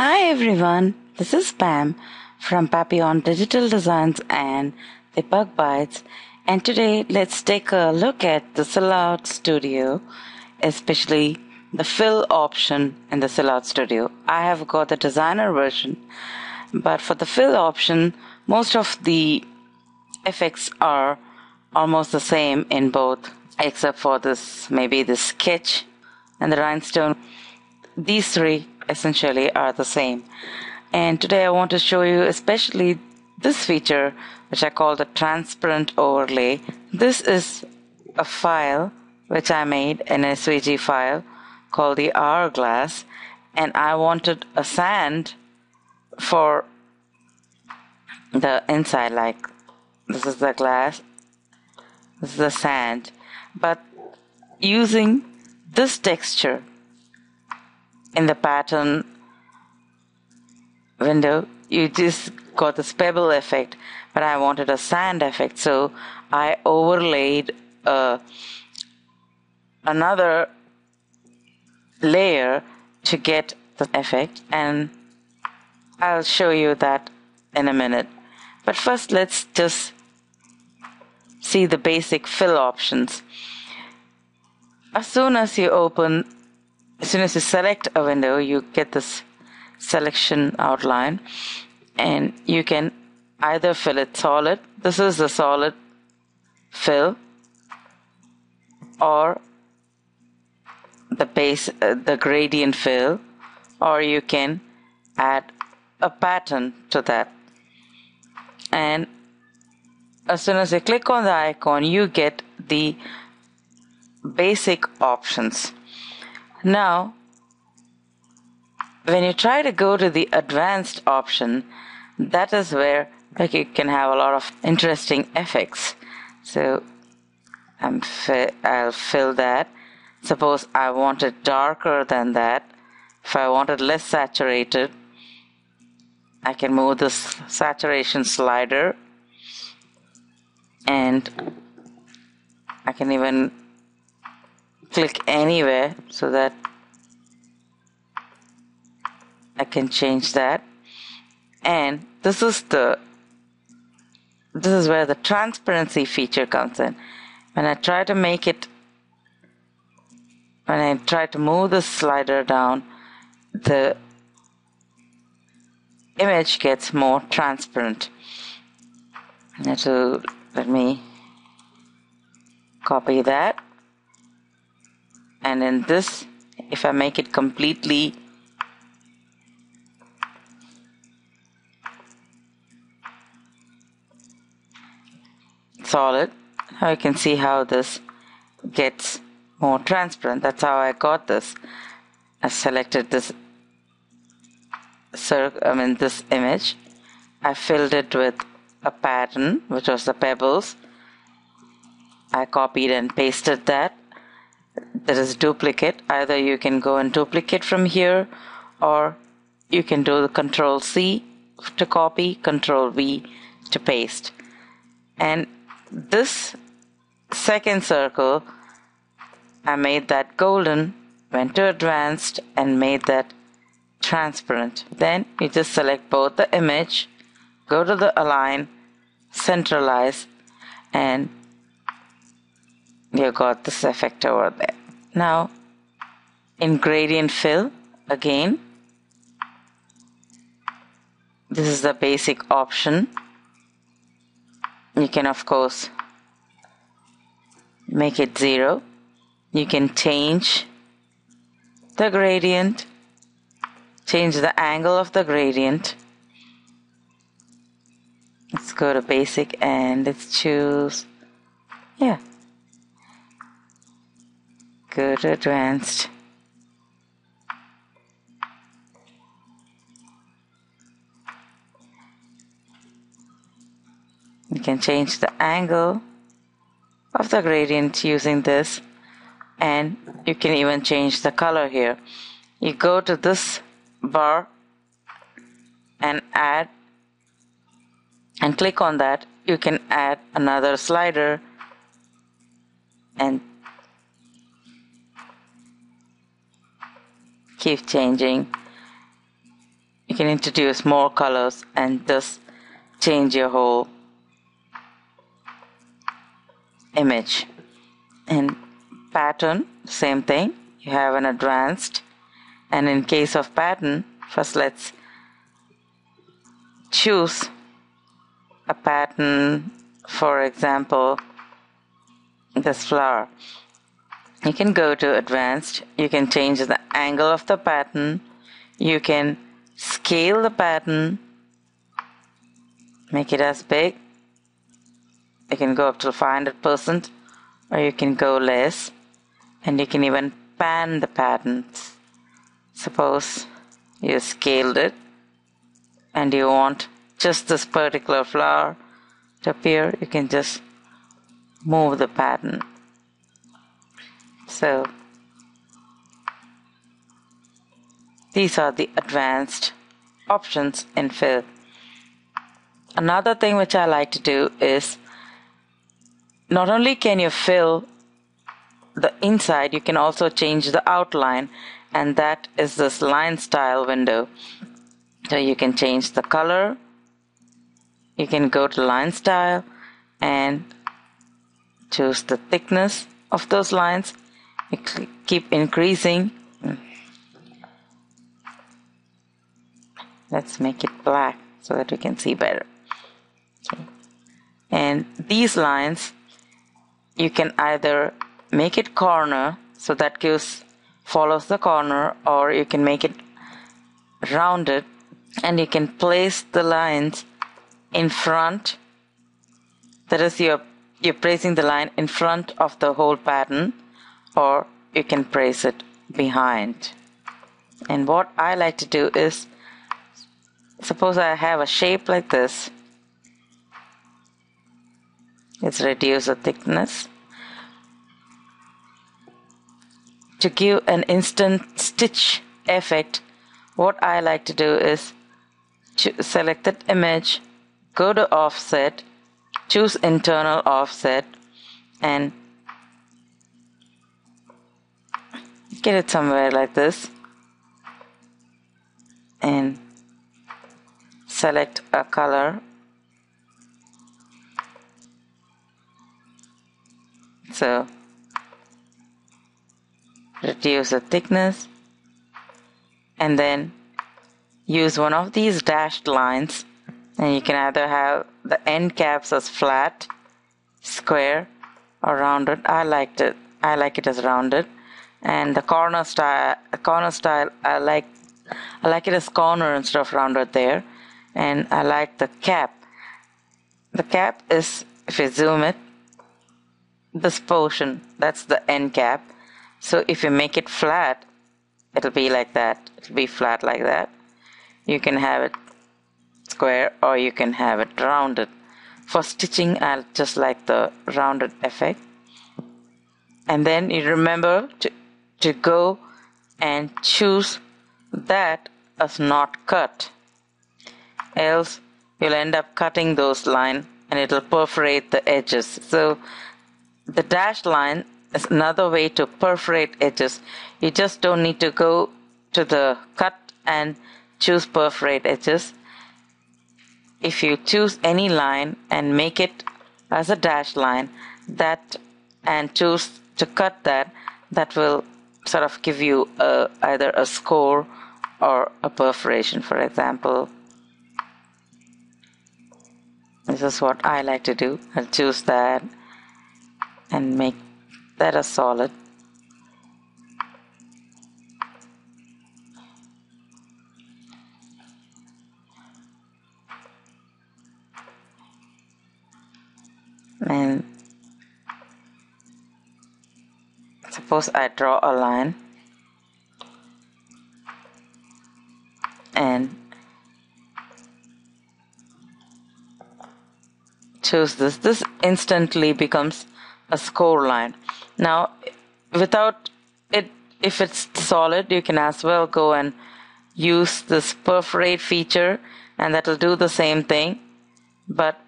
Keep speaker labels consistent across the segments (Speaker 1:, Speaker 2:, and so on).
Speaker 1: Hi everyone, this is Pam from Papillon Digital Designs and the Bug Bites, and today let's take a look at the Silhouette Studio, especially the fill option in the Silhouette Studio. I have got the designer version, but for the fill option, most of the effects are almost the same in both, except for maybe the sketch and the rhinestone. These three essentially are the same. And today I want to show you especially this feature, which I call the transparent overlay. This is a file which I made, an SVG file called the Hourglass, and I wanted a sand for the inside, like this is the glass, this is the sand, but using this texture in the pattern window, you just got this pebble effect, but I wanted a sand effect, so I overlaid another layer to get the effect, and I'll show you that in a minute. But first, let's just see the basic fill options. As soon as you select a window, you get this selection outline, and you can either fill it solid. This is the solid fill, or the gradient fill, or you can add a pattern to that. And as soon as you click on the icon, you get the basic options. Now, when you try to go to the advanced option, that is where you can have a lot of interesting effects. So I'll fill that. Suppose I want it darker than that. If I want it less saturated, I can move this saturation slider, and I can even click anywhere so that I can change that. And this is where the transparency feature comes in. When I try to move the slider down, the image gets more transparent. So let me copy that, and in this, if I make it completely solid, now you can see how this gets more transparent. That's how I got this. I selected this this image. I filled it with a pattern, which was the pebbles. I copied and pasted that. There is duplicate. Either you can go and duplicate from here, or you can do the Control C to copy, Control V to paste. And this second circle, I made that golden, went to advanced, and made that transparent. Then you just select both the image, go to the align, centralize, and you got this effect over there. Now, in gradient fill, again, this is the basic option. You can, of course, make it 0. You can change the gradient, change the angle of the gradient. Let's go to basic and let's choose, go to advanced. You can change the angle of the gradient using this, and you can even change the color here. You go to this bar and add, and click on that. You can add another slider and keep changing. can introduce more colors and just change your whole image. In pattern, same thing. You have an advanced, and in case of pattern, first let's choose a pattern. For example, this flower. You can go to advanced. You can change the angle of the pattern. You can scale the pattern, make it as big. You can go up to 500%, or you can go less, and you can even pan the patterns. Suppose you scaled it and you want just this particular flower to appear, you can just move the pattern. So these are the advanced options in fill. Another thing which I like to do is, not only can you fill the inside, you can also change the outline, and that is this line style window. So you can change the color, you can go to line style and choose the thickness of those lines. You keep increasing. Let's make it black so that we can see better. Okay. And these lines, you can either make it corner, so that follows the corner, or you can make it rounded, and you can place the lines in front. That is, you're placing the line in front of the whole pattern, or you can place it behind. And what I like to do is, suppose I have a shape like this. Let's reduce the thickness. To give an instant stitch effect, what I like to do is select that image, go to offset, choose internal offset, and get it somewhere like this, and select a color. So reduce the thickness, and then use one of these dashed lines, and you can either have the end caps as flat, square, or rounded. I like it as rounded. And the corner style, I like it as corner instead of rounded there. And I like the cap. The cap is, if you zoom it, this portion, that's the end cap. So if you make it flat, it'll be like that. It'll be flat like that. You can have it square, or you can have it rounded. For stitching, I just like the rounded effect. And then you remember to go and choose that as not cut. Else you'll end up cutting those lines and it'll perforate the edges. So the dashed line is another way to perforate edges. You just don't need to go to the cut and choose perforate edges. If you choose any line and make it as a dashed line, and choose to cut that will sort of give you either a score or a perforation, for example. This is what I like to do. I'll choose that and make that a solid. And suppose I draw a line and choose this. This instantly becomes a score line. Now, without it, if it's solid, you can as well go and use this perforate feature, and that will do the same thing. But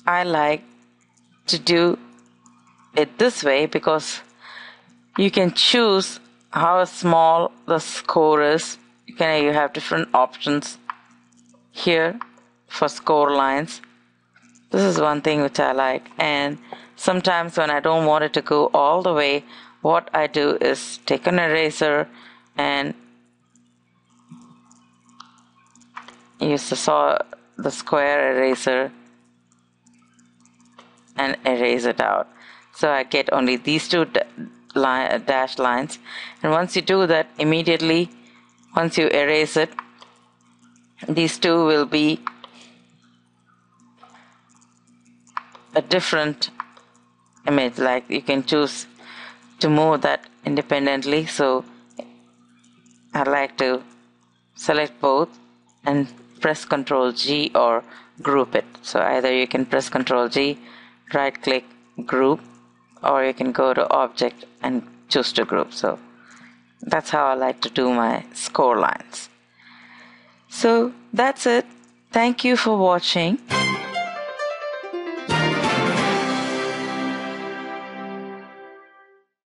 Speaker 1: I like to do it this way because you can choose how small the score is you have different options here for score lines. This is one thing which I like. And sometimes when I don't want it to go all the way, what I do is take an eraser and use the square eraser and erase it out. So I get only these two dashed lines. And once you do that, immediately, once you erase it, these two will be a different image. Like you can choose to move that independently. So I like to select both and press Ctrl G or group it. So either you can press Ctrl G, right click, group, or you can go to object and choose to group. So that's how I like to do my score lines. So that's it. Thank you for watching.